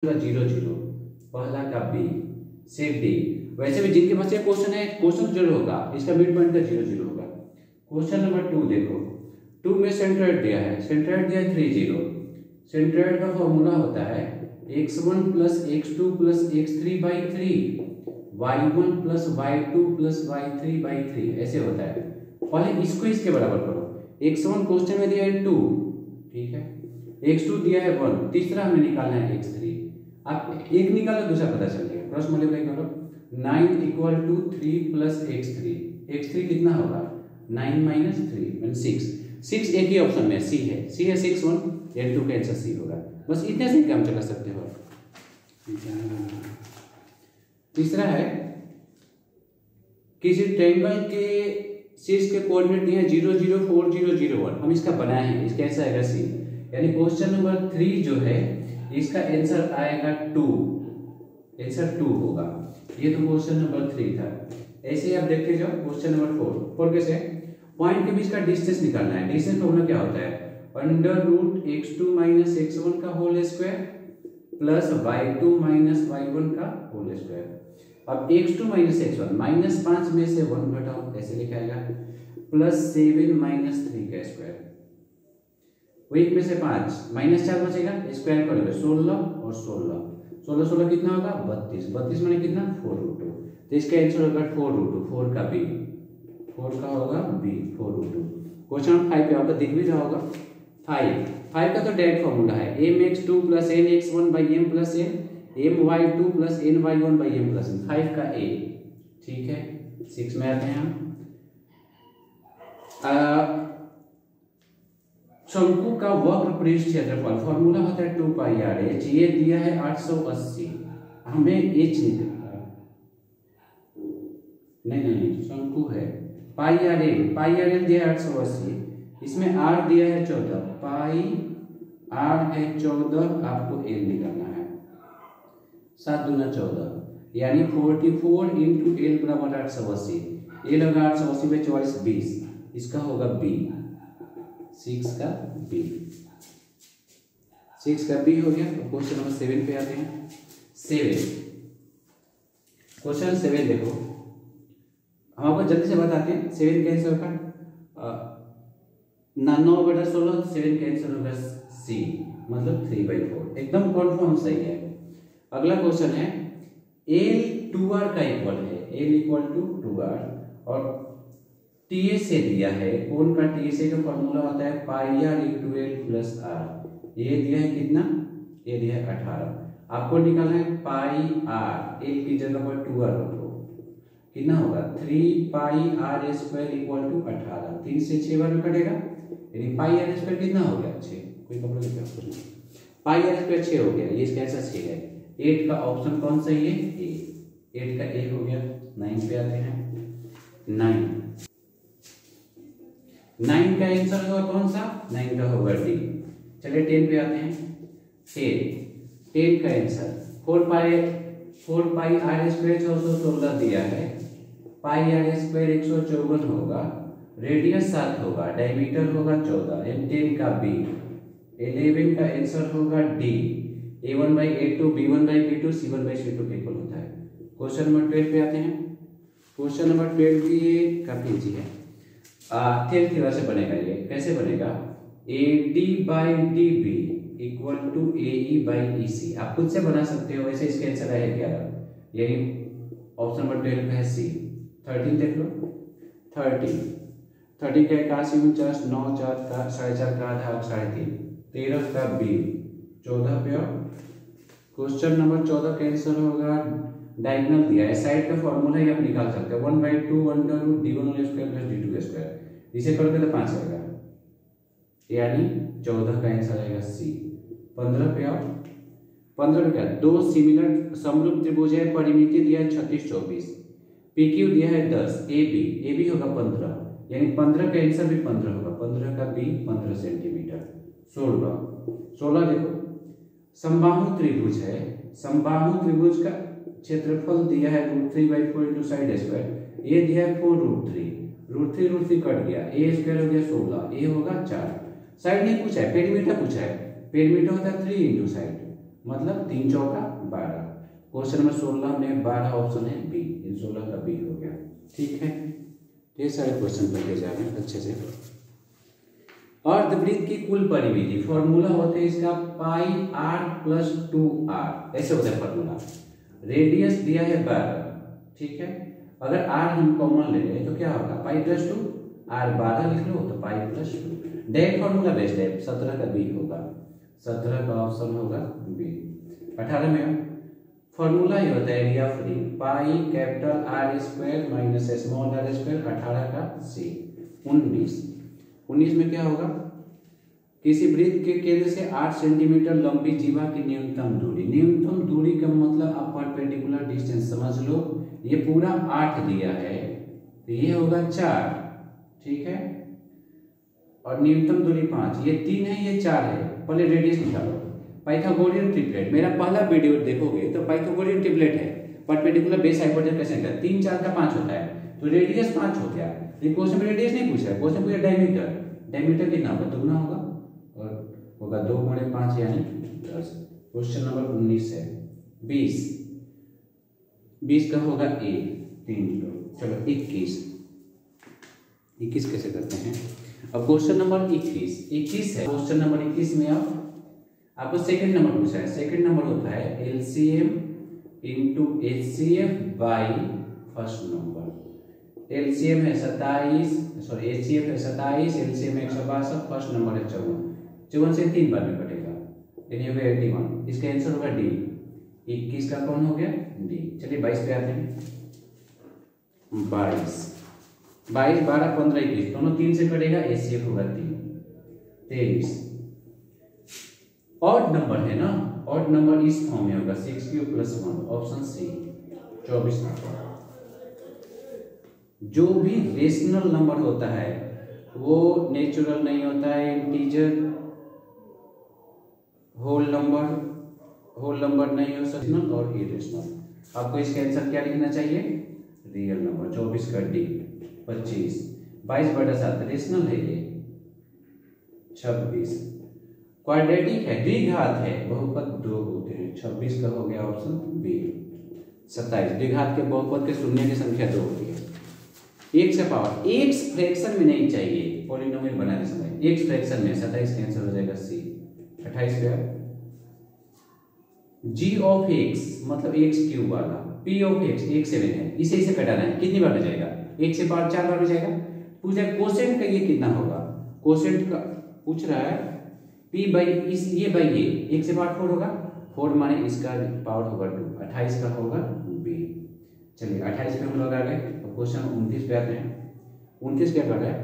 का 0 0, पहला का बी, सेट डी। वैसे भी जिनके पास ये क्वेश्चन है, क्वेश्चन जरूर होगा, इसका मिड पॉइंट का 0 0 होगा। क्वेश्चन नंबर 2 देखो, 2 में सेंट्रोइड दिया है, सेंट्रोइड दिया है 3 0। सेंट्रोइड का फॉर्मूला होता है x1 plus x2 plus x3 by 3, y1 plus y2 plus y3 by 3, ऐसे होता है। पहले इसको इसके बराबर करो। x1 क्वेश्चन में दिया है 2, ठीक है, x2 दिया है 1, तीसरा हमें निकालना है x3। आप एक निकालो, दूसरा पता चल जाएगा। क्रॉस मल्टीप्लाई करो, 9 equal to 3 plus x3, x3 कितना होगा 9 माइनस 3 मीन 6। 6 एक ही ऑप्शन में सी है, सी है 6 1, यानी 2 का आंसर सी होगा। बस इतने से काम चला सकते हो। तीसरा है, किसी ट्रायंगल के शीर्ष के कोऑर्डिनेट दिए 0 0 4 0 0 1, हम इसका बनाए हैं, इसका आंसर आएगा सी। यानी क्वेश्चन नंबर 3 जो है इसका आंसर आएगा 2, आंसर 2 होगा। ये तो क्वेश्चन नंबर 3 था। ऐसे ही आप देखते जाओ क्वेश्चन नंबर 4 कैसे, पॉइंट के बीच का डिस्टेंस निकालना है। डिस्टेंस फॉर्मूला क्या होता है, under root x2 minus x1 का whole square plus y2 minus y1 का होल स्क्वायर। अब x2 माइनस x1, माइनस 5 में से 1 घटाओ, ऐसे लिखाएगा, प्लस 7 माइनस 3 का स्क्वायर, एक में से 5 माइनस 4 बचेगा, स्क्वायर करोगे 16 और 16, 16 16 कितना होगा 32, 32 माने कितना 4 रूट 2, तो इसका आंसर होगा 4 रूट 2, 4 का बी, 4 का होगा बी, 4 रूट 2। क्वेश्चन नंबर 5 पे आपका दिख भी रहा होगा। 5 का तो डायरेक्ट फॉर्मूला है mx2 plus nx1 by m plus n, my2 plus ny1 by m plus n, 5 का a, ठीक है। 6 में आते हैं हम, शंकु का वक्र पृष्ठ क्षेत्रफल, फॉर्मूला होता है 2 पाई आर एच, ये दिया है 880, हमें एच निकालना, नहीं शंकु है पाई आर एल दिया है 880, इसमें आर दिया है 14, पाई आर है 14, आपको एल निकालना है, 7 दूना 14, यानी 44 इंटू एल बराबर 880, एल होगा 880 में 44 20, इसका होगा बी, 6 का बी, 6 का बी हो गया। तो क्वेश्चन नंबर 7 पे आते हैं। 7, क्वेश्चन 7 देखो, हम आपको जल्दी से बताते हैं 7 का आंसर होगा 9/16, 7 का आंसर होगा सी, मतलब 3/4, एकदम कन्फर्म सही है। अगला क्वेश्चन है, एल 2r का इक्वल है, एल इक्वल टू 2r, और टीए से दिया है, कोण का टीए से का फॉर्मूला होता है pi r into l plus r, ये दिया है कितना, ये दिया है 18, आपको निकालना है पाई आर, एल की जगह पर 2r रखो, कितना होगा 3 पाई आर स्क्वायर इक्वल टू 18, 3 से 6 बार में कटेगा, यानी पाई आर स्क्वायर कितना हो गया 6, कोई कपड़ा नहीं, पाई आर स्क्वायर 6 हो गया, ये इसका आंसर 6 है। 8 का ऑप्शन कौन सही है, ए, 8 का ए हो गया। 9 पे आते हैं, 9 का आंसर होगा कौन सा, 9 का होगा डी। चलिए 10 पे आते हैं। 10 का आंसर 4 पाई आर स्क्वायर 616 दिया है, पाई आर स्क्वायर 154 होगा, रेडियस 7 होगा, डायमीटर होगा 14, एम 10 का बी, 11 का आंसर होगा D, a1 by a2, b1 by b2, c1 by c2 के इक्वल होता है। क्वेश्चन नंबर 12 पे आते हैं। क्वेश्चन नंबर 12 भी काफी इजी है, थ्योरम से बनेगा। ये कैसे बनेगा, AD by DB equal to AE by EC, आप खुद से बना सकते हो, वैसे इसका आंसर है 11, यानी ऑप्शन नंबर 12 का है सी। 13 देख लो, 30 का 81 49, 9 4 का 4.5 का आधा 3.5, 13 का बी, 14 पे। क्वेश्चन नंबर 14 का आंसर होगा, डायगोनल दिया है, साइड का फॉर्मूला ही आप निकाल सकते हो, 1/2 under root d1 square plus d2 square, इसे करोगे तो 5 आएगा, यानी 14 का आंसर आएगा सी। 15 पे आओ, 15 में क्या, दो सिमिलर समरूप त्रिभुज है, परिमिति दिया है 36 24, PQ दिया है 10, AB होगा 15, यानी 15 का आंसर भी 15 होगा, 15 का बी 15 सेंटीमीटर। 16 देखो, समबाहु त्रिभुज है, समबाहु त्रिभुज का क्षेत्रफल दिया है √3/4 इंटू साइड स्क्वायर, ये दिया है 4 √3 कट गया, ए स्क्वायर हो गया 16, ए होगा 4, साइड नहीं पूछा है, पेरीमीटर पूछा है, पेरीमीटर होता है 3 इंटू साइड, मतलब 3 चौका 12। क्वेश्चन नंबर 16 में 12 ऑप्शन है बी, इन 16 का बी हो गया। ठीक है, ये सारे क्वेश्चन पढ़े जा रहे हैं अच्छे से। अर्धवृत्त की कुल परिमिति फॉर्मूला होता है इसका पाई आर प्लस 2r, ऐसे होता है फॉर्मूला। रेडियस दिया है 12, ठीक है। अगर r हम कॉमन ले लें तो क्या होगा, पाई प्लस 2, r 12 लिख लो तो pi plus 2। Direct formula best है, 17 का बी होगा, 17 का ऑप्शन होगा बी। 18 में फॉर्मूला ये होता है area free, pi capital R square minus small R square, 18 का सी। 19 में क्या होगा, किसी वृत्त के केंद्र से 8 सेंटीमीटर लंबी जीवा की न्यूनतम दूरी। न्यूनतम दूरी का मतलब आप परपेंडिकुलर डिस्टेंस समझ लो, ये पूरा 8 दिया है तो ये होगा 4, ठीक है। और न्यूनतम दूरी 5, ये 3 है ये 4 है। पहले रेडियस निकालो, पाइथागोरियन ट्रिपलेट, मेरा पहला वीडियो देखोगे तो पाइथागोरियन ट्रिपलेट है, परपेंडिकुलर बेस हाइपोटेनस का सेंटर 3 4 का 5 होता है, तो रेडियस 5 हो गया। ये क्वेश्चन में रेडियस नहीं पूछा है, क्वेश्चन पूछा डायमीटर। डायमीटर कितना होगा, दुगना होगा और होगा 2 गुणे 5 यानी 10। क्वेश्चन नंबर 19 है 20 का होगा ए 3। चलो 21 कैसे करते हैं। अब क्वेश्चन नंबर 21 है। क्वेश्चन नंबर 21 में अब आपको सेकंड नंबर पूछा है। सेकंड नंबर होता है LCM into HCF by first number. LCM है 27, सॉरी एचसीएफ है 27, एलसीएम है 162, फर्स्ट नंबर है 54 से 3 बार में कटेगा यानी हो गया 81। इसका आंसर होगा डी। 21 का कौन हो गया, डी। चलिए 22 पे आते हैं। 22 12 15 21 दोनों 3 से कटेगा, एचसीएफ होगा 3। 23 ऑड नंबर है ना, ऑड नंबर इस फॉर्म में होगा 6 + 1, ऑप्शन सी 24 नंबर। जो भी रेशनल नंबर होता है वो नेचुरल नहीं होता है, इंटीजर होल नंबर नहीं हो सकता और इरेशनल। आपको इसका आंसर क्या लिखना चाहिए, रियल नंबर। 24 का डी। 25 22/7 रेशनल है ये। 26 क्वाड्रेटिक है, द्विघात है, बहुपद 2 होते हैं। 26 का हो गया ऑप्शन बी। 27 द्विघात के बहुपद के शून्य की संख्या 2 होती है। एक्स का पावर एक्स फ्रैक्शन में नहीं चाहिए, पॉलिनोमियल बनाने समय एक्स फ्रैक्शन में। 27 का आंसर हो जाएगा सी। 28 का जी ऑफ एक्स मतलब एक्स क्यूब वाला, पी ऑफ एक्स 7 है, इसे कटाना है, कितनी बार हो जाएगा, 1 से पावर 4 बार हो जाएगा। पूछा कोसेंट का ये कितना होगा, कोसेंट का पूछ रहा है p बाई इस ये बाई ये 1 से पावर 4 होगा, 4 माने इसका पावर होगा 2। 28 का होगा बी। चलिए 28 पे हम लोग आ गए। तो क्वेश्चन 29 पे आते हैं। 29 क्या कर रहा है,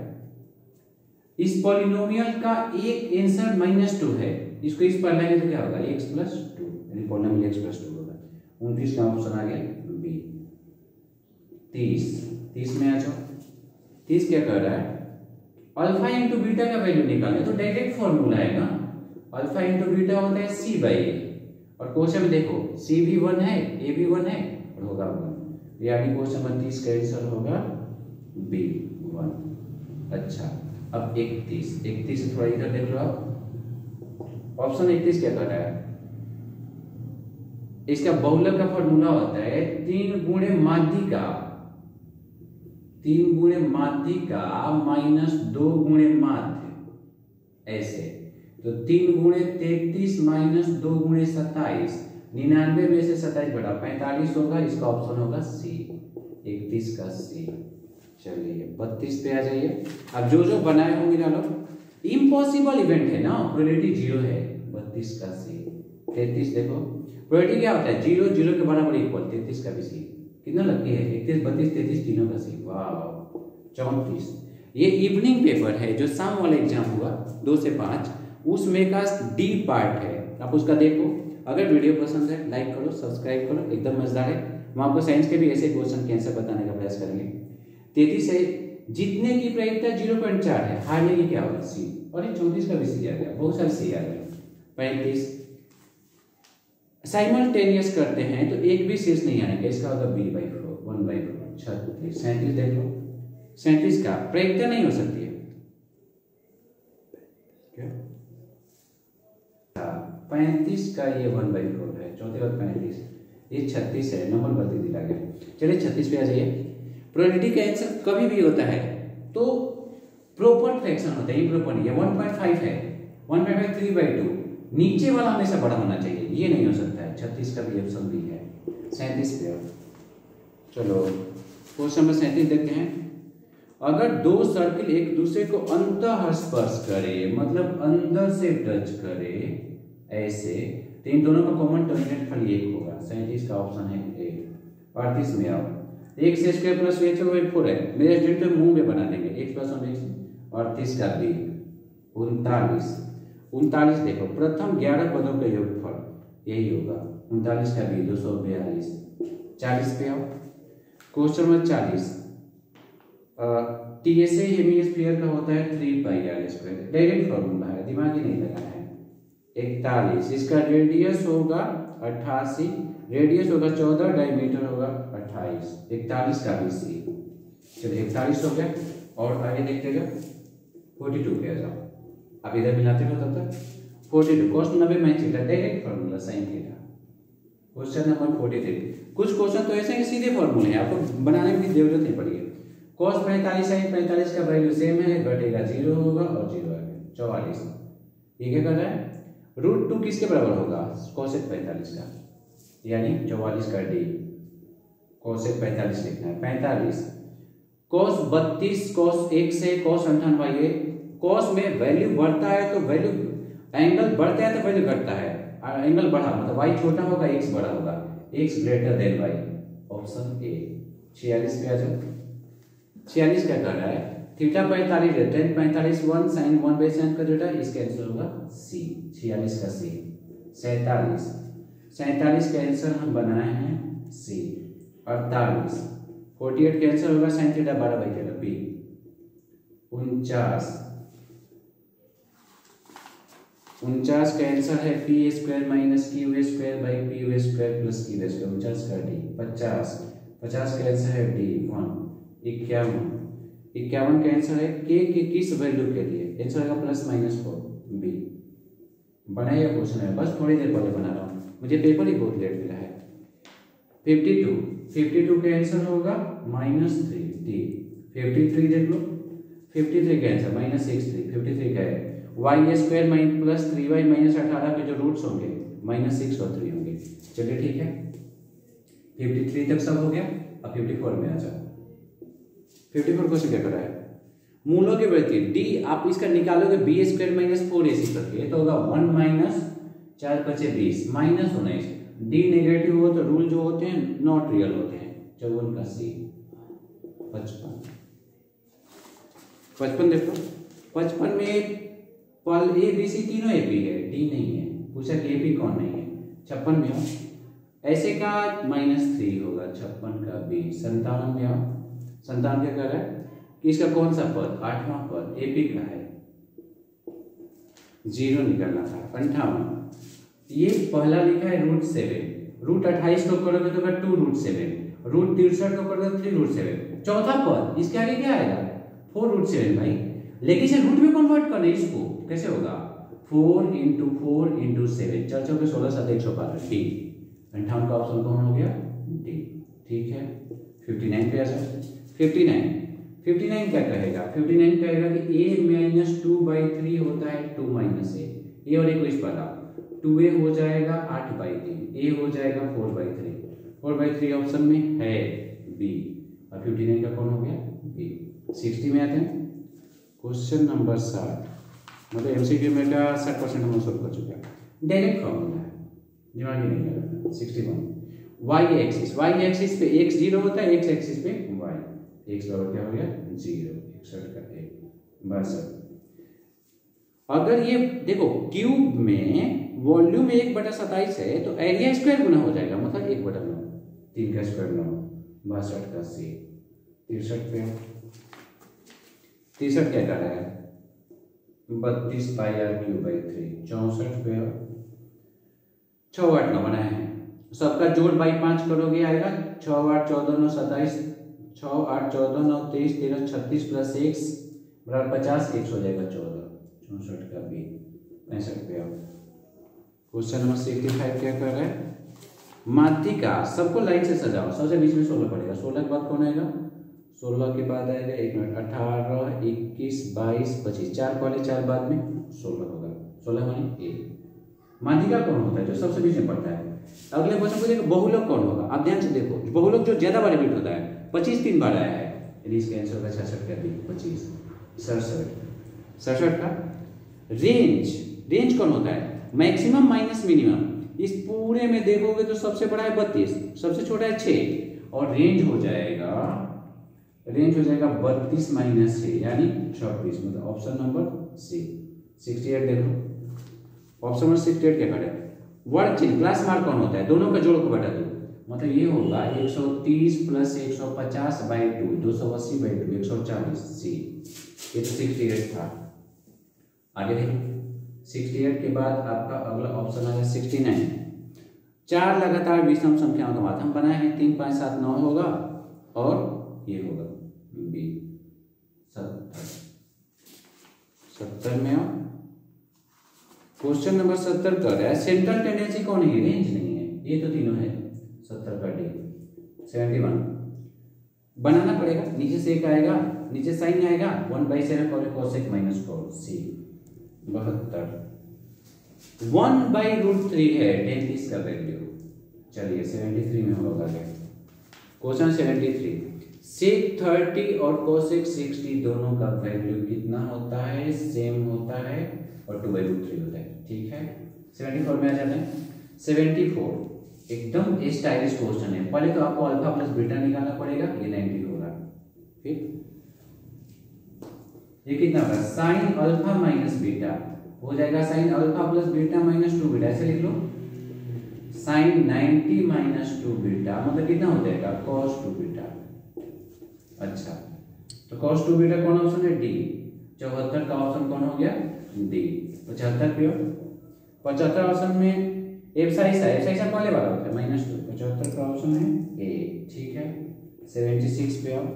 इस पॉलिनोमियल का एक आंसर -2 है, इसको इस पर लाएंगे तो क्या होगा, x + 2 यानी पॉलिनोमियल x + 2 होगा। 29 का ऑप्शन आ गया बी। 30 में आ जाओ। 30 क्या कर रहा है, अल्फा इंटू बीटा का वैल्यू निकालना है, तो डायरेक्ट फॉर्मूला है ना, अल्फा इंटू बीटा होता है c बाई ए। और क्वेश्चन में देखो c भी 1 है, a भी 1 है और होगा 1, यानी क्वेश्चन नंबर 30 का आंसर होगा बी 1। अच्छा अब 31 से थोड़ा इधर देख लो आप। ऑप्शन 31 क्या कर रहा है, इसका बहुलक का फॉर्मूला होता है 3 गुणे माध्यिका माइनस 2 गुणे माध्य, ऐसे। तो 3 गुणे 33 माइनस 2 गुणे 27, 99 में से 27 घटा 45 होगा, इसका ऑप्शन होगा सी। 31 का सी। चलिए 32 पे आ जाइए। अब जो बनाए होंगे ना लोग, इम्पॉसिबल इवेंट है ना, प्रोबेबिलिटी 0 है। 32 का सी। 33 देखो प्रोबेबिलिटी क्या होता है, 0 0 के बराबर इक्वल। 33 का भी सी कितना लगती है, 31 32 33 तीनों का सी। वाह। 34 ये इवनिंग पेपर है जो शाम वाला एग्जाम हुआ 2 से 5, उसमें का डी पार्ट है, आप उसका देखो। अगर वीडियो पसंद है लाइक करो, सब्सक्राइब करो, एकदम मजेदार है। हम आपको साइंस के भी ऐसे क्वेश्चन के आंसर बताने का प्रयास करेंगे। 33 है, जीतने की प्रायिकता 0.4 है, हारने की क्या होगा सी। और ये 34 का भी सी आ गया, बहुत सारे सी आ गए। 35 साइमल्टेनियस करते हैं तो एक भी शेष नहीं आने का, इसका होगा b/4 1/4। 36 37 देख लो, 37 का प्रायिकता नहीं हो सकती है क्या। 35 का ये 1/4 है, चौथे बार 35, ये 36 है, नंबर गलती दिला गया। चलिए 36 पे आ जाइए। प्रोबेबिलिटी का आंसर कभी भी होता है तो प्रॉपर फ्रैक्शन होता है, इम्प्रॉपर नहीं है। 1.5 है, 1.5 3/2, नीचे वाला हमेशा बड़ा होना चाहिए, ये नहीं हो सकता है। 36 का भी ऑप्शन भी है। 37 पे आओ। चलो क्वेश्चन नंबर 37 देखते हैं। अगर दो सर्किल एक दूसरे को अंतः स्पर्श करे, मतलब अंदर से टच करे ऐसे, तो इन दोनों का कॉमन टर्मिनेट खाली एक होगा। 37 का ऑप्शन है ए। 38 में आओ। x square plus h over 4 है, मेरे स्टूडेंट तो मुंह में बना देंगे x प्लस 1x। 38 का बी। 39 देखो, प्रथम 11 पदों का योगफल यही होगा। 39 का बी 242। 40 पे आओ। Question number 40। TSA हेमिस्फीयर का होता है 3πr²। डायरेक्ट फॉर्मूला है, दिमाग ही नहीं लगाना है। 41, इसका रेडियस होगा 88, रेडियस होगा 14, डायमीटर होगा 28। 41 का भी सी। चलिए 41 हो गया, और आगे देखते जाओ। 42 पे आ जाओ। आप इधर मिलाते हो तब तक। 42 cos 90 minus theta, direct formula sin theta. Question number 43। कुछ क्वेश्चन तो ऐसे हैं कि सीधे फॉर्मूले हैं, आपको बनाने की जरूरत नहीं पड़ी है। cos 45 है, 45 का वैल्यू सेम है, घटेगा 0 होगा और 0 आएगा। 44 ये क्या कर रहा है, √2 किसके बराबर होगा, cos 45 का, यानी 44 का डी। cos 45 लिखना है। 45 cos 32, cos 1 से cos 58 ये cos में वैल्यू बढ़ता है तो वैल्यू, एंगल बढ़ता है तो वैल्यू घटता है। एंगल बढ़ा मतलब y छोटा होगा, x बड़ा होगा, x greater than y। Option A. 46 पे आ जाओ। 46 क्या कर रहा है, थीटा 45 है, tan 45 1 sin 1/sin का थीटा, इसका आंसर होगा सी। 46 का सी। 47 का आंसर हम बनाए हैं सी। 48 का आंसर होगा sin थीटा 12/थीटा बी। 49 का आंसर है p² minus q² plus q²। 49 का डी। 50 का आंसर है डी 1। 51 का आंसर है k के किस वैल्यू के लिए, आंसर होगा +-4 बी। बनाइए क्वेश्चन है, बस थोड़ी देर पहले बना रहा हूँ, मुझे पेपर ही बहुत लेट मिला है। 52 का आंसर होगा -3 डी। 53 देख लो, 53 का आंसर -63, 53 का है y² प्लस 3y माइनस 18 के जो रूट्स होंगे -6 और 3 होंगे। चलिए ठीक है, 53 तक सब हो गया। अब 54 में आ जाओ। 54 क्वेश्चन क्या कर रहा है, मूलों की वृद्धि d, आप इसका निकालोगे b² माइनस 4ac करके तो होगा 1 माइनस 4 × 20 माइनस होना है। d नेगेटिव हो तो रूल जो होते हैं नॉट रियल होते हैं। 54 का सी। 55 देखो, 55 में पल ए बी सी तीनों एपी है, डी नहीं है। पूछा कि एपी कौन नहीं है। 56 में आओ, ऐसे का -3 होगा। 56 का बी। 57 में आओ। 57 क्या कर रहा है कि इसका कौन सा पद, 8वां पद एपी का है, 0 निकलना था। 58 ये पहला लिखा है √7, √28 को करोगे तो 2√7, √63 को करोगे 3√7। चौथा पद इसके आगे क्या आएगा, 4√7 भाई, लेकिन इसे रूट में कन्वर्ट करना, इसको कैसे होगा, 4 × 4 × 7, 4 × 16 7 112 डी। 58 का ऑप्शन कौन हो गया, डी। ठीक है, 59 पे आ जाए। 59 क्या कहेगा, 59 कहेगा कि a - 2/3 होता है 2 - a, ये और एक इस पर 2a हो जाएगा 8/3, a हो जाएगा 4/3, 4/3 ऑप्शन में है बी। और 59 का कौन हो गया, बी। 60 में आते हैं। क्वेश्चन नंबर 60, मतलब एमसीक्यू में का 60% हम सॉल्व कर चुके हैं। डायरेक्ट फॉर्मूला है, दिमाग ही नहीं लगाना। 61 y एक्सिस पे x 0 होता है, x एक्सिस पे y। x बराबर क्या हो गया, 0। 61 का 1 62। अगर ये देखो क्यूब में वॉल्यूम 1/27 है तो एरिया स्क्वायर गुना हो जाएगा, मतलब 1/9। 3 का स्क्वायर 9। 62 का सी। 63 पे 63 क्या कर रहा है, 32πr³ 64 पे 6 8 9 बनाए हैं, सबका जोड़ बाई 5 करोगे आएगा 6 8 14 9 27, 6 8 14 9 23 13 36 प्लस 1 बराबर 50, 1 हो जाएगा 14। 64 का बी। 65 पे आओ। क्वेश्चन नंबर 65 क्या कर रहा है? माध्यिका, सबको लाइन से सजाओ, सबसे बीच में 16 पड़ेगा। 16 के बाद कौन आएगा? 16 के बाद आएगा 1 मिनट 18, 21, 22, 25, 4 पहले 4 बाद में 16 होगा। 16 माने 1। माध्यिका कौन होता है? जो सबसे बीच में पड़ता है। अगले क्वेश्चन को देखो, बहुलक कौन होगा? आप ध्यान से देखो, बहुलक जो ज्यादा बार रिपीट होता है, 25 3 बार आया है, यानी इसका आंसर होगा 66 का 25 67। 67 का रेंज कौन होता है? Maximum minus minimum. इस पूरे में देखोगे तो सबसे बड़ा है 32, सबसे छोटा है 6, और रेंज हो जाएगा 32 माइनस 6 यानी 26, मतलब ऑप्शन नंबर सी 68। देखो ऑप्शन नंबर 68 क्या करें? वर्ग चिन्ह क्लास मार्क कौन होता है? दोनों का जोड़ को बटा दो, मतलब ये होगा 130 प्लस 150 बाई 2, 280 बाई 2, 140 सी। ये तो 68 था। आगे देखो 68 के बाद आपका अगला ऑप्शन आ गया 69। 4 लगातार विषम संख्याओं का माध्यम बनाए हैं, 3 5 7 9 होगा, और ये होगा बी 70 में। क्वेश्चन नंबर 70 कर रहा है, सेंट्रल टेंडेंसी कौन है? रेंज नहीं है, ये तो तीनों है। 70 का डी 71 बनाना पड़ेगा, नीचे से एक आएगा, नीचे साइन आएगा 1/7 cosec -4 सी 72। 1/√3 है 33 का वैल्यू। चलिए 73 में होगा क्या? क्वेश्चन 73, sec 30 और cosec 60 दोनों का वैल्यू कितना होता है? सेम होता है और 2/√3 होता है। ठीक है, 74 में आ जाते हैं। 74 एकदम स्टाइलिश क्वेश्चन है। पहले तो आपको अल्फा प्लस बीटा निकालना पड़ेगा, ये 90 होगा। फिर ये कितना होगा? साइन अल्फा माइनस बीटा हो जाएगा sine alpha plus beta minus 2 beta, ऐसे लिख लो। साइन 90 माइनस 2 बीटा मतलब कितना हो जाएगा? cos 2 beta. अच्छा, तो cos 2 बीटा कौन ऑप्शन है? डी। 74 का ऑप्शन कौन हो गया? डी। 75 पे 75 ऑप्शन में एप्साइसा पहले वाला होता है -2, 75 का ऑप्शन है ए। ठीक है, 76 पे आओ।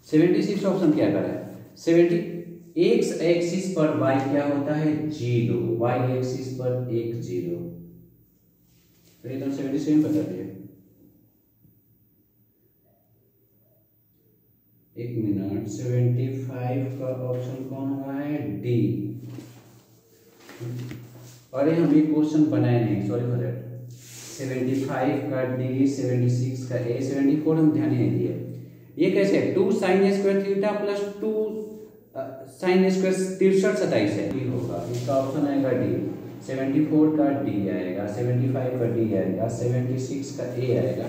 76 ऑप्शन क्या कर रहा है? 70 एक्स एक्सिस पर y क्या होता है? 0, y एक्सिस पर 1 0। तो ये तो 77 बता दिया। 1 मिनट, 75 का ऑप्शन कौन हुआ है? डी। अरे हम ये क्वेश्चन बनाए नहीं, सॉरी फॉर दैट। 75 का डी, 76 का ए, 74 हम ध्यान नहीं दिए। ये कैसे है? 2 sin square theta plus 2 sin square 63 27 है, डी होगा। इसका ऑप्शन आएगा डी। 74 का डी आएगा, 75 का डी आएगा, 76 का ए आएगा।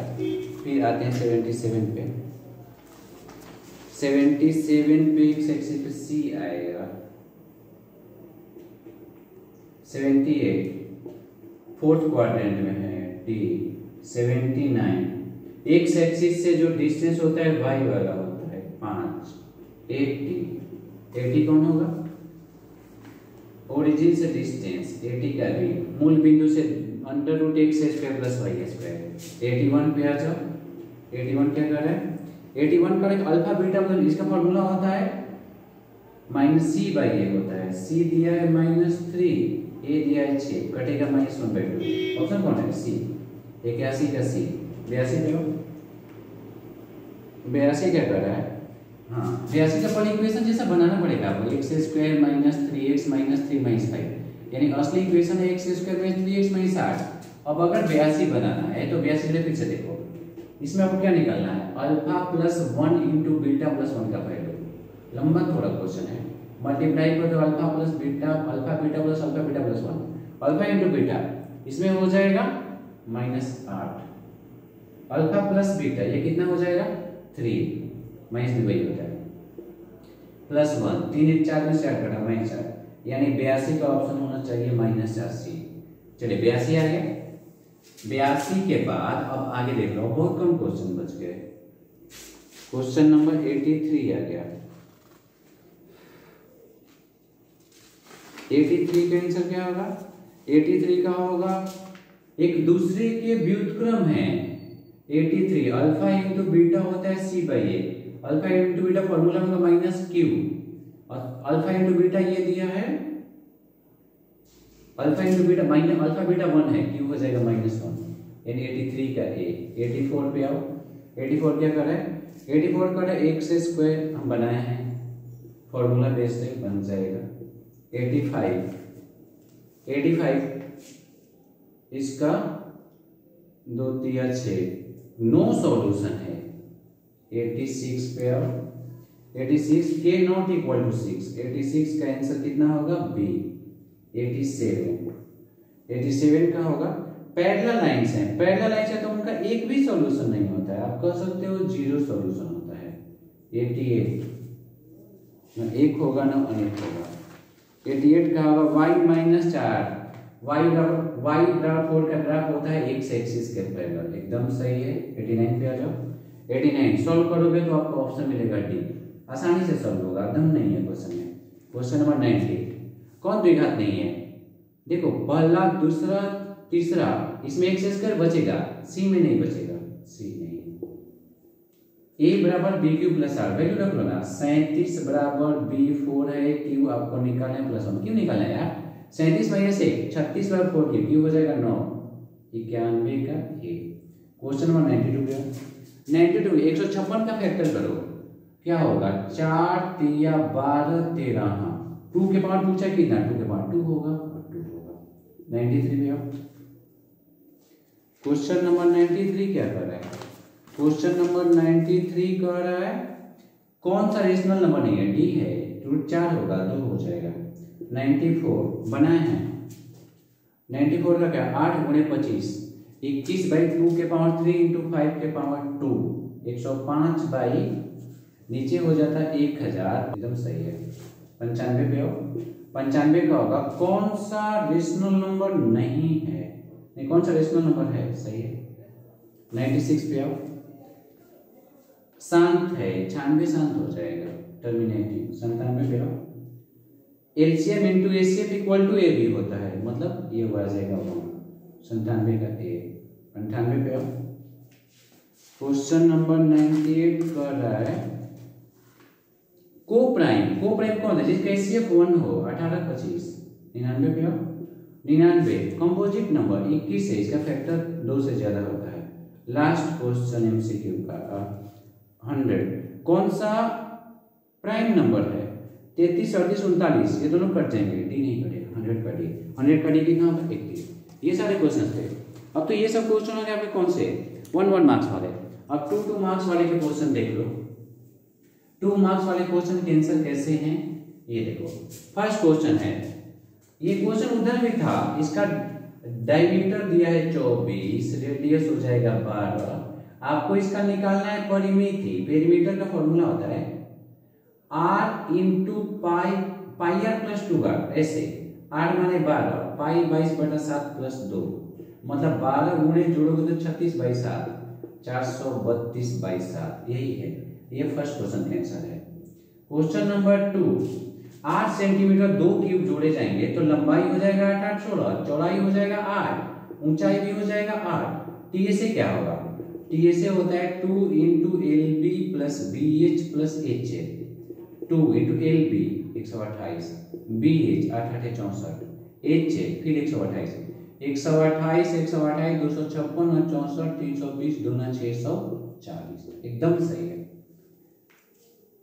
फिर आते हैं 77 पे। 77 पे एक्स एक्सिस पे सी आएगा। 78 फोर्थ क्वाड्रेंट में है डी। 79 एक्स एक्सिस से जो डिस्टेंस होता है वाई वाला होता है 5। 80 कौन होगा? ओरिजिन से डिस्टेंस 80 का भी मूल बिंदु से √x² + y²। 81 पे आ जाओ। 81 क्या कर रहा है? 81 का अल्फा बीटा मतलब इसका फॉर्मूला होता है -c/a होता है। c दिया है -3, a दिया है 6, कटेगा -1/2। ऑप्शन कौन है? सी। 81 का सी। 82 पे हो। 82 क्या कर रहा है? हाँ, 82 का पहले इक्वेशन जैसा बनाना पड़ेगा आपको। x² - 3x - 3 - 5 यानी असली इक्वेशन है x² - 3x - 8। अब अगर 82 बनाना है तो 82 के लिए फिर से देखो, इसमें आपको क्या निकालना है? अल्फा प्लस 1 × बीटा प्लस 1 का वैल्यू। लंबा थोड़ा क्वेश्चन है, मल्टीप्लाई कर दो alpha plus beta, alpha beta plus alpha beta plus 1। Alpha × beta इसमें हो जाएगा -8। अल्फा प्लस बीटा ये कितना हो जाएगा? 3 -2 वही हो जाएगा प्लस 1। 3 1 4 में 4 कटा -4 यानी 82 का ऑप्शन होना चाहिए -4c। चलिए 82 आ गया। 82 के बाद अब आगे देख लो, बहुत कम क्वेश्चन बच गए। क्वेश्चन नंबर 83 आ गया। 83 का आंसर क्या होगा? 83 का होगा एक दूसरे के व्युत्क्रम है। 83 अल्फा × बीटा होता है c/a। अल्फा × बीटा फॉर्मूला होगा -q और अल्फा × बीटा ये दिया है alpha into beta minus alpha beta 1 है, क्यू हो जाएगा -1, यानी 83 का ए। 84 पे आओ, 84 क्या कर रहा है, 84 कर रहा है x स्क्वायर हम बनाए हैं, फॉर्मूला बेस्ड है, बन जाएगा 85 इसका 2 3 6, नो सॉल्यूशन है। 86 पे आओ, 86 के नॉट इक्वल टू 6, 86 का आंसर कितना होगा बी। 87 का होगा। पैरेलल लाइंस हैं, पैरेलल लाइंस है तो उनका एक भी सॉल्यूशन नहीं होता है, आप कह सकते हो 0 सॉल्यूशन होता है। 88 ना एक होगा ना अनेक होगा। 88 का होगा y - 4, y बराबर 4 का ग्राफ होता है x एक्सिस के पैरेलल, एकदम सही है। 89 पे आ जाओ, 89 सॉल्व करोगे तो आपको ऑप्शन मिलेगा डी, आसानी से सॉल्व होगा, दम नहीं है क्वेश्चन में। क्वेश्चन नंबर 90 कौन द्विघात नहीं है, देखो पहला दूसरा तीसरा, इसमें एक्स स्क्वायर बचेगा, सी में नहीं बचेगा, सी नहीं। a बराबर b q plus r, value रख लो ना, 37 बराबर बी 4 है, क्यू आपको निकालना है +1, क्यों निकालना है यार, 37 - 1 36 बार 4 क्यू हो जाएगा 9, 91 का ए। क्वेश्चन नंबर 92 पे 92 156 का फैक्टर करो, क्या होगा 4 3 12 13, हाँ 2 के पावर पूछा कितना, 2 के पावर 2 होगा और 2 होगा। 93 में आओ, क्वेश्चन नंबर 93 क्या कर रहा है, क्वेश्चन नंबर 93 कह रहा है कौन सा रेशनल नंबर नहीं है, डी है, √4 होगा 2 हो जाएगा। 94 बनाए हैं, 94 का क्या 8 × 25, 21/2 के पावर 3 × 5 के पावर 2, 105 बाई नीचे हो जाता है 1000, एकदम सही है। 95 पे आओ, 95 का होगा कौन सा रेशनल नंबर नहीं है, नहीं कौन सा रेशनल नंबर है, सही है। 96 पे आओ, शांत है, 96 शांत हो जाएगा, टर्मिनेटिव। 97 पे आओ, LCM into HCF equal to a भी होता है, मतलब ये हो जाएगा 97 का ए। 98 पे आओ, क्वेश्चन नंबर 98 कर रहा है को प्राइम कौन है जिसका एचसीएफ 1 हो, 18 25। 99 पे आओ, 99 कंपोजिट नंबर 21 है, इसका फैक्टर 2 से ज्यादा होता है। लास्ट क्वेश्चन एमसीक्यू का 100 कौन सा प्राइम नंबर है, 33 38 39, ये दोनों कट जाएंगे, डी नहीं कटेगा, 100 का डी, 100 का डी कितना होगा 31। ये सारे क्वेश्चन थे। अब तो ये सब क्वेश्चन हो गए आपके कौन से 1 मार्क्स वाले। अब 2 मार्क्स वाले के क्वेश्चन देख लो, 2 मार्क्स वाले क्वेश्चन के आंसर कैसे हैं ये देखो। फर्स्ट क्वेश्चन है, ये क्वेश्चन उधर भी था, इसका डायमीटर दिया है 24, रेडियस हो जाएगा 12, आपको इसका निकालना है परिमिति। पेरीमीटर का फॉर्मूला होता है r into pi r plus 2r, ऐसे r माने 12, पाई 22/7 प्लस 2, मतलब 12 गुणे जोड़ोगे तो 36/7, 432/7, यही है। ये फर्स्ट क्वेश्चन का आंसर है। क्वेश्चन नंबर 2, 8 सेंटीमीटर 2 क्यूब जोड़े जाएंगे तो लंबाई हो जाएगा 8 8 16, चौड़ाई हो जाएगा 8, ऊंचाई भी हो जाएगा 8। टीएसए क्या होगा, टीएसए होता है 2 × LB + BH + HA, 2 × LB 128, BH 8 8 64, HA फिर 128, 128 128 256 और 64 320 दूना 640, एकदम सही है।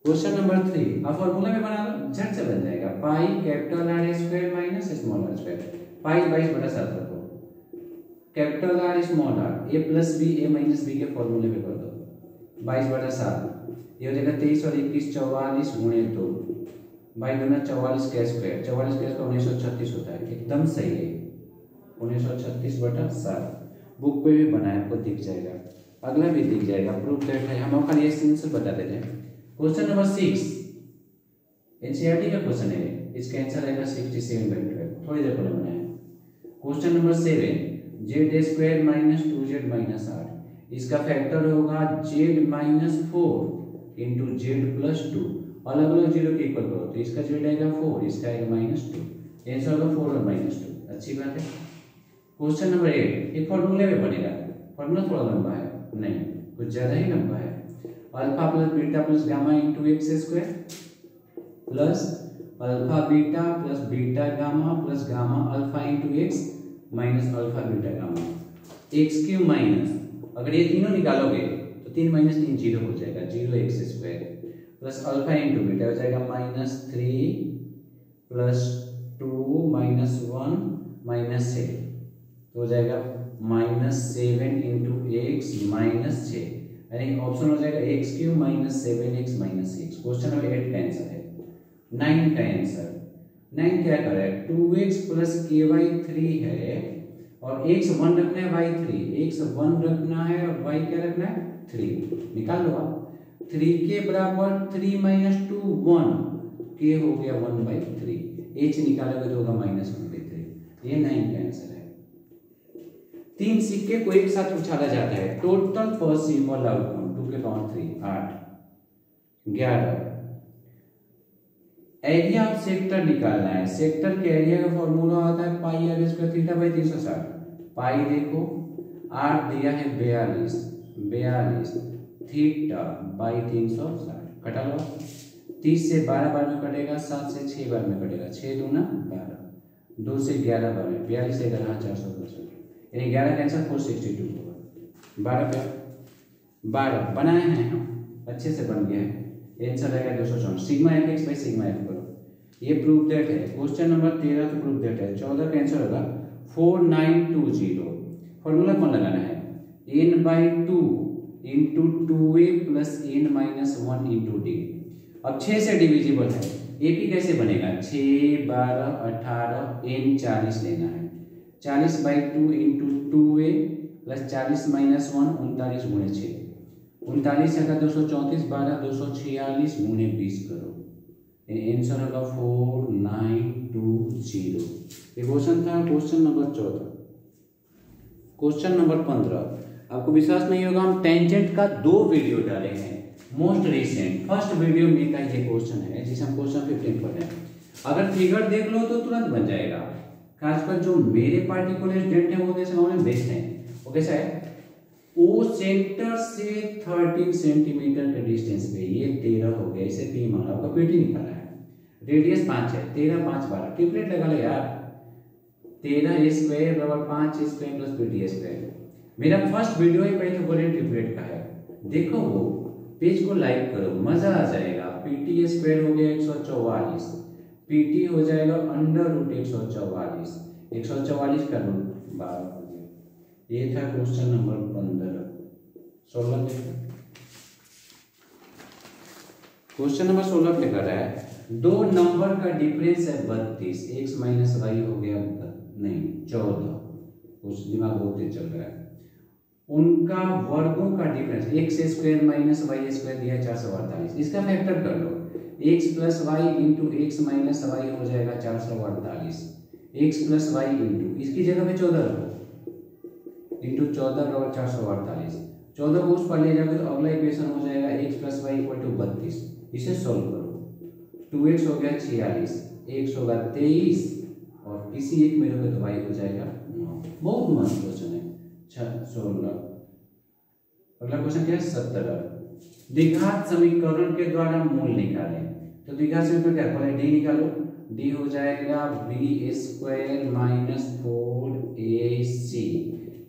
क्वेश्चन नंबर 3, आप फॉर्मूला में बना लो, झट से बन जाएगा, pi capital R square minus small r square, pi 22/7 रखो, capital R small r, a plus b a minus b के फॉर्मूले में कर दो, 22/7, ये हो जाएगा 23 और 21 44 गुणे 2, 22 दूना 44 का स्क्वायर, 44 का स्क्वायर 1936 होता है, एकदम सही है। 1936/7 बुक पे भी बनाया, आपको दिख जाएगा, अगला भी दिख जाएगा, प्रूफ दैट है, हम खाली से बता देते हैं। क्वेश्चन नंबर 6 एनसीईआरटी का क्वेश्चन है, इसका आंसर आएगा 67/12, थोड़ी देर पहले बनाया। क्वेश्चन नंबर 7, z² - 2z - 8, इसका फैक्टर होगा z - 4 × z + 2, अलग अलग जीरो के इक्वल करो तो इसका z आएगा 4, इसका आएगा -2, आंसर होगा 4 और -2, अच्छी बात है। क्वेश्चन नंबर 8, एक फॉर्मूले में बनेगा, फॉर्मूला थोड़ा लंबा है, नहीं कुछ ज्यादा ही लंबा है, alpha plus beta plus gamma into x square plus alpha beta plus beta gamma plus gamma alpha into x minus alpha beta gamma x cube minus, अगर ये तीनों निकालोगे तो 3 - 3 0 हो जाएगा, 0 x square plus alpha into beta हो जाएगा -3 plus 2 minus 1 minus 6 तो हो जाएगा -7 इंटू एक्स माइनस 6, यानी ऑप्शन हो जाएगा x cube minus 7x minus 6। Question number 8 का आंसर है। 9 का आंसर, 9 क्या कर रहा है 2x प्लस ky 3 है और x 1 रखना है y 3, x 1 रखना है और y क्या रखना है 3, निकाल लो आप। 3 के बराबर 3 - 2 1, k हो गया 1/3, h निकालोगे तो होगा -1/3। ये 9 का आंसर है। 3 सिक्के को एक साथ उछाला जाता है, टोटल पॉसिबल आउटकम 2 के पावर 3 8 11। एरिया ऑफ सेक्टर निकालना है। सेक्टर के एरिया का फॉर्मूला होता है pi are square theta by 360। पाई देखो 8 दिया है 42 थीटा बाई 360 कटा लो। 30 से 12 बार में कटेगा, 7 से 6 बार में कटेगा, 6 दूना 12, 2 से 11 बार में 42 से 11 462, यानी 11 का आंसर 462 होगा। 12 पे 12 बनाए हैं हम, अच्छे से बन गया है, आंसर रहेगा 264। Sigma F x by sigma F करो, ये प्रूफ दैट है। क्वेश्चन नंबर 13 तो प्रूफ दैट है। 14 का आंसर होगा 4920। फॉर्मूला कौन लगाना है n/2 into 2a plus n - 1 into d। अब 6 से डिविजिबल है, एपी कैसे बनेगा 6 12 18 n 40 लेना है, 40/2 इंटू 2a प्लस 40 - 1 39 गुणे 6, 39 का 234 12 246 गुणे 20 करो, आंसर होगा 4920। ये क्वेश्चन था क्वेश्चन नंबर 14। क्वेश्चन नंबर 15 आपको विश्वास नहीं होगा, हम टेंजेंट का 2 वीडियो डाले हैं। मोस्ट रिसेंट फर्स्ट वीडियो में का ये क्वेश्चन है जिसे हम क्वेश्चन 15 पढ़ रहे हैं। अगर फिगर देख लो तो तुरंत बन जाएगा, खासकर जो मेरे पार्टिकुलर स्टूडेंट हैं वो जैसे में बेस्ट हैं। वो कैसा है, ओ सेंटर से 13 सेंटीमीटर के डिस्टेंस पे, ये 13 हो गया, इसे पी माना, आपका पीटी निकाला है, रेडियस 5 है, 13 5 12 ट्रिपलेट लगा लो यार, 13 स्क्वायर बराबर 5 स्क्वायर प्लस पीटी स्क्वायर। मेरा फर्स्ट वीडियो ही पाइथागोरियन ट्रिपलेट का है, देखो वो पेज को लाइक करो, मजा आ जाएगा। पीटी स्क्वायर हो गया 144, पीटी हो जाएगा √144, 144 का रूट 12 हो गया। ये था क्वेश्चन नंबर 15। 16 देखो, क्वेश्चन नंबर 16 पे कर रहा है 2 नंबर का डिफरेंस है 32, x माइनस वाई हो गया नहीं 14, कुछ दिमाग बहुत तेज चल रहा है। उनका वर्गों का difference x square minus y square दिया 448, इसका फैक्टर कर लो, x plus y into x minus y हो जाएगा 448, x प्लस वाई इंटू इसकी जगह पे 14 रखो इंटू 14 बराबर 448, 14 को उस पर ले जाओगे तो अगला इक्वेशन हो जाएगा x plus y equal to 32। इसे सोल्व करो, 2x हो गया 46, x होगा 23 और किसी एक में रहोगे तो y हो जाएगा 9। बहुत मस्त क्वेश्चन है। 16 अगला क्वेश्चन क्या है 17। द्विघात समीकरण के द्वारा मूल निकालें। तो द्विघात समीकरण क्या है, डी निकालो, डी हो जाएगा B square minus 4ac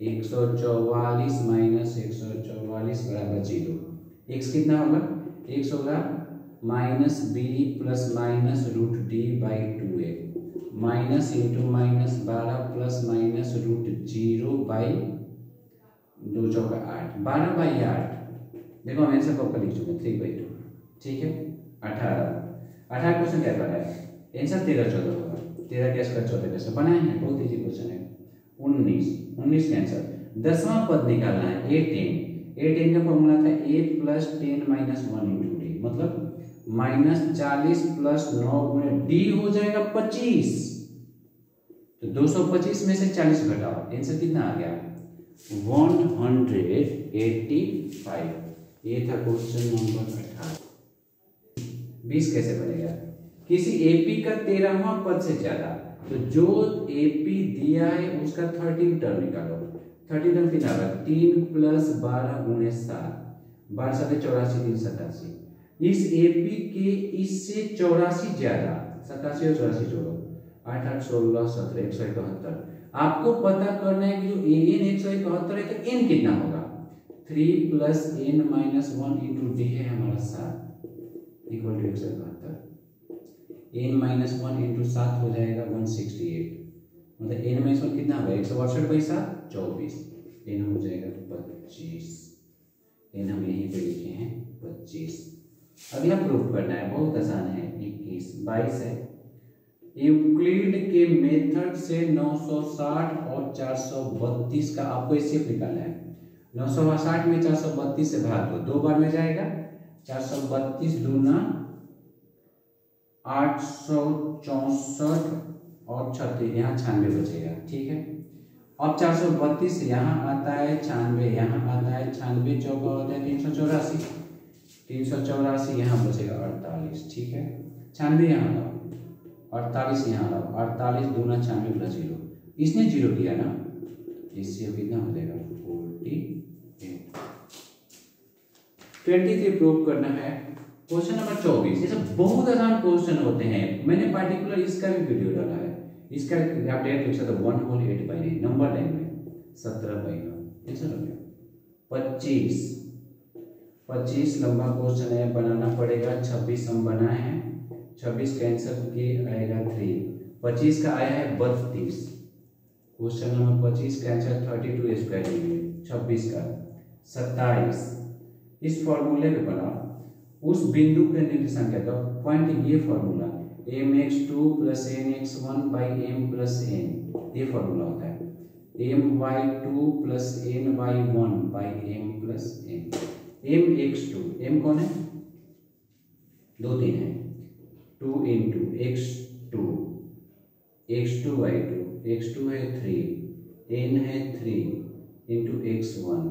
144 minus 144 बराबर 0। x कितना होगा, x होगा minus b plus minus root d by 2a minus into minus 12 plus minus root 0 by 2 चौका 8, 12/8। देखो हम आंसर कब का लिख चुके हैं 3/2, ठीक है। 18 क्वेश्चन क्या कर रहा है, आंसर 13 14 होगा, 13 कैसे का 14 कैसे बनाए हैं, बहुत इजी क्वेश्चन है। 19 का आंसर 10वां पद निकालना है, a10 का फॉर्मूला था a plus 10 minus 1 into D, मतलब -40 प्लस 9 गुणे डी हो जाएगा 25। तो 225 में से 40 घटाओ, आंसर कितना आ गया 185। ये था क्वेश्चन नंबर 18। 20 कैसे बनेगा, किसी एपी का 13वां पद से ज्यादा, तो जो एपी दिया है उसका 13 टर्म निकालो। 13 टर्म कितना होगा 3 प्लस 12 गुणे 7, 12 7 84 3 87। इस एपी के इससे 84 ज्यादा, 87 और 84 जोड़ो, 8 8 16 17 171। आपको पता करना है कि जो एन 171 है तो एन कितना होगा। 3 plus n minus 1 into d है हमारा 7 equal to 172। N minus 1 into 7 हो जाएगा 168, मतलब एन माइनस 1 कितना होगा 162 बाई 7 24, एन हो जाएगा 25। एन हम यहीं पे लिखे हैं 25। अगला प्रूफ करना है, बहुत आसान है। 21 22 है। यूक्लिड के मेथड से 960 और 432 का आपको एचसीएफ निकालना है। 960 में 432 से भाग दो, 2 बार में जाएगा। 432 दूना 864 और 36, यहाँ 96 बचेगा। ठीक है, अब 432 यहाँ आता है 96, यहाँ आता है 96, चौका होता है 384, 384 यहाँ बचेगा 48। ठीक है, 96 यहाँ लाओ, 48 यहाँ लाओ, 48 दूना 96 प्लस 0, इसने 0 किया ना, इससे कितना हो जाएगा 48। 23 प्रूव करना है। क्वेश्चन नंबर 24, ये सब बहुत आसान क्वेश्चन होते हैं, मैंने पार्टिकुलर इसका भी वीडियो डाला है। इसका आप डायरेक्ट लिख सकते हो 1 होल 8 बाई 9 नंबर लाइन में 17 बाई 9 ऐसा लग गया। 25 लंबा क्वेश्चन है, बनाना पड़ेगा। 26 हम बनाए हैं, 26 कैंसिल किए आएगा 3, 25 का आया है 32। क्वेश्चन नंबर 25 का आंसर 32 स्क्वायर डिग्री, 26 का 27। इस फॉर्मूले पे बना उस बिंदु के निर्देशांक क्या था, पॉइंट, ये formula mx2 plus nx1 by m plus n, ये फॉर्मूला होता है। my2 plus ny1 by m plus n। mx2, m कौन है, 2 3 है, 2 into x2, x2 by 2, x2 है 3, n है 3 into x1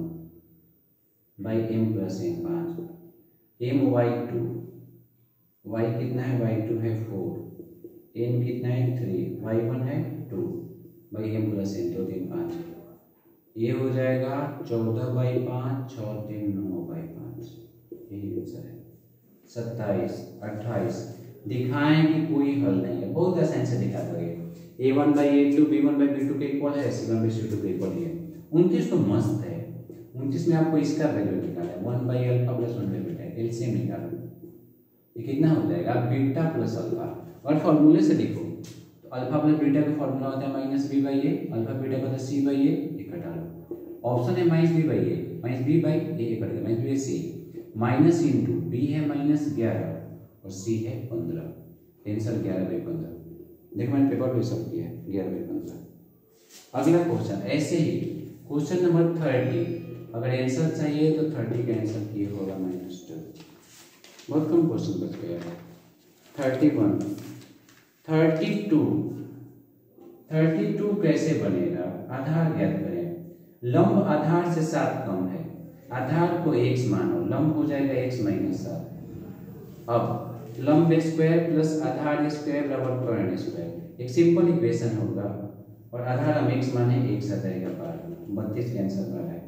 by m plus n 5। my2, y कितना है, y2 है 4, n कितना है 3, y1 है 2 बाई m प्लस n 2 3 5, ये हो जाएगा 14 बाई 5 6 3 9 बाई 5, यही आंसर है। 27 28 दिखाएं कि कोई हल नहीं है, बहुत आसान से दिखा दोगे। a1 by a2 b1 by b2 के इक्वल है, c1 बाई c2 के इक्वल है। 29 तो मस्त है, 29 में आपको इसका वैल्यू निकालना है, 1 by alpha plus 1 by beta, LCM निकालो, ये कितना हो जाएगा बीटा प्लस अल्फा। और फॉर्मूले से लिखो तो अल्फा प्लस बीटा का फॉर्मूला होता है minus B by A, alpha beta का होता है सी बाई ए, ये घटा लो। ऑप्शन है minus B by A, minus B by A cut गया, minus B C, minus into B है माइनस 11 और सी है 15, आंसर 11 बाई 15। देखो मैंने पेपर पे सब किया है 11 बाई 15। अगला क्वेश्चन ऐसे ही, क्वेश्चन नंबर 30, अगर आंसर चाहिए तो 30 का आंसर किए होगा -2, बहुत कम क्वेश्चन बच गया है। 31 32 कैसे बनेगा, आधार ज्ञात करें। लंब आधार से 7 कम है, आधार को x मानो, लंब हो जाएगा x माइनस 7। अब लंब स्क्वायर प्लस आधार स्क्वायर बराबर कर्ण स्क्वायर, एक सिंपल इक्वेशन होगा, और आधार हम x माने x आ जाएगा बाहर, 32 का आंसर बाहर है।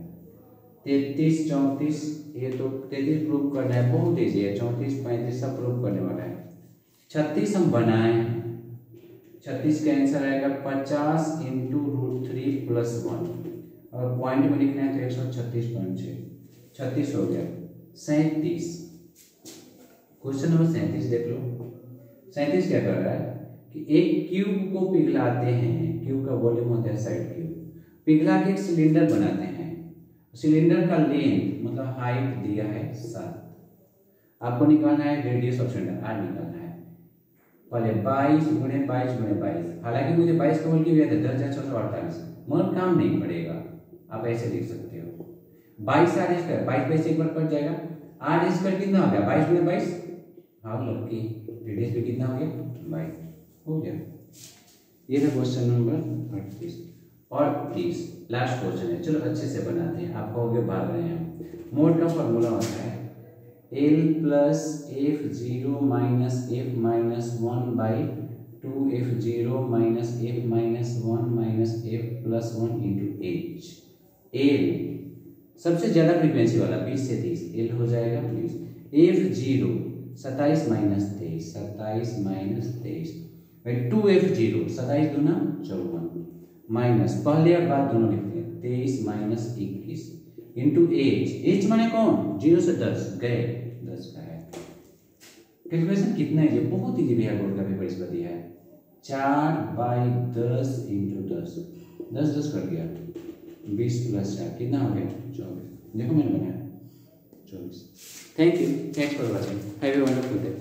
33 34, ये तो 33 प्रूव करना है, बहुत ईजी है। 34 35 सब प्रूव करने वाला है। 36 हम बनाए हैं, 36 का आंसर आएगा 50 इंटू √3 प्लस 1, और पॉइंट में लिखना है तो 136.6, 36 हो गया। 37, क्वेश्चन नंबर 37 देख लो। 37 क्या कर रहा है कि एक क्यूब को पिघलाते हैं, क्यूब का वॉल्यूम होता है साइड क्यूब, पिघला के एक सिलेंडर बनाते हैं। सिलेंडर का लेंथ मतलब हाइट दिया है 7, आपको निकालना है रेडियस ऑफ सिलेंडर आर निकालना है। पहले 22 गुणे 22 गुणे 22, हालांकि मुझे 22 का वैल्यू याद है 10,648, मगर काम नहीं पड़ेगा, आप ऐसे लिख सकते हो 22 आर स्क्वायर, 22 एक बार कट जाएगा, आर स्क्वायर कितना हो गया 22 गुणे 22, हाँ लड़की रेडियस भी कितना हो गया 22 हो गया। ये था क्वेश्चन नंबर 38 और 30, लास्ट क्वेश्चन है, चलो अच्छे से बनाते हैं। आप कहोगे भाग रहे हैं, मोड का फॉर्मूला होता है L plus F0 minus F minus 1 by 2F0 minus F minus 1 minus F plus 1 into H। L सबसे ज्यादा फ्रीक्वेंसी वाला 20 से 30, L हो जाएगा प्लीज। F0 27 माइनस 23, 27 माइनस 23 भाई 2F0, 27 दूना 54 माइनस पहले और बाद दोनों लिखते हैं 23 माइनस 21 इंटू एच माने कौन 0 से 10 गए 10 का है। कैलकुलेशन कितना है, ये बहुत इजी है, बोर्ड का पेपर इस पर दिया है 4/10 इंटू 10, 10 10 कर दिया 20 प्लस 4 कितना हो गया 24। देखो मैंने बनाया 24। Thank you, thanks for watching, have a wonderful day.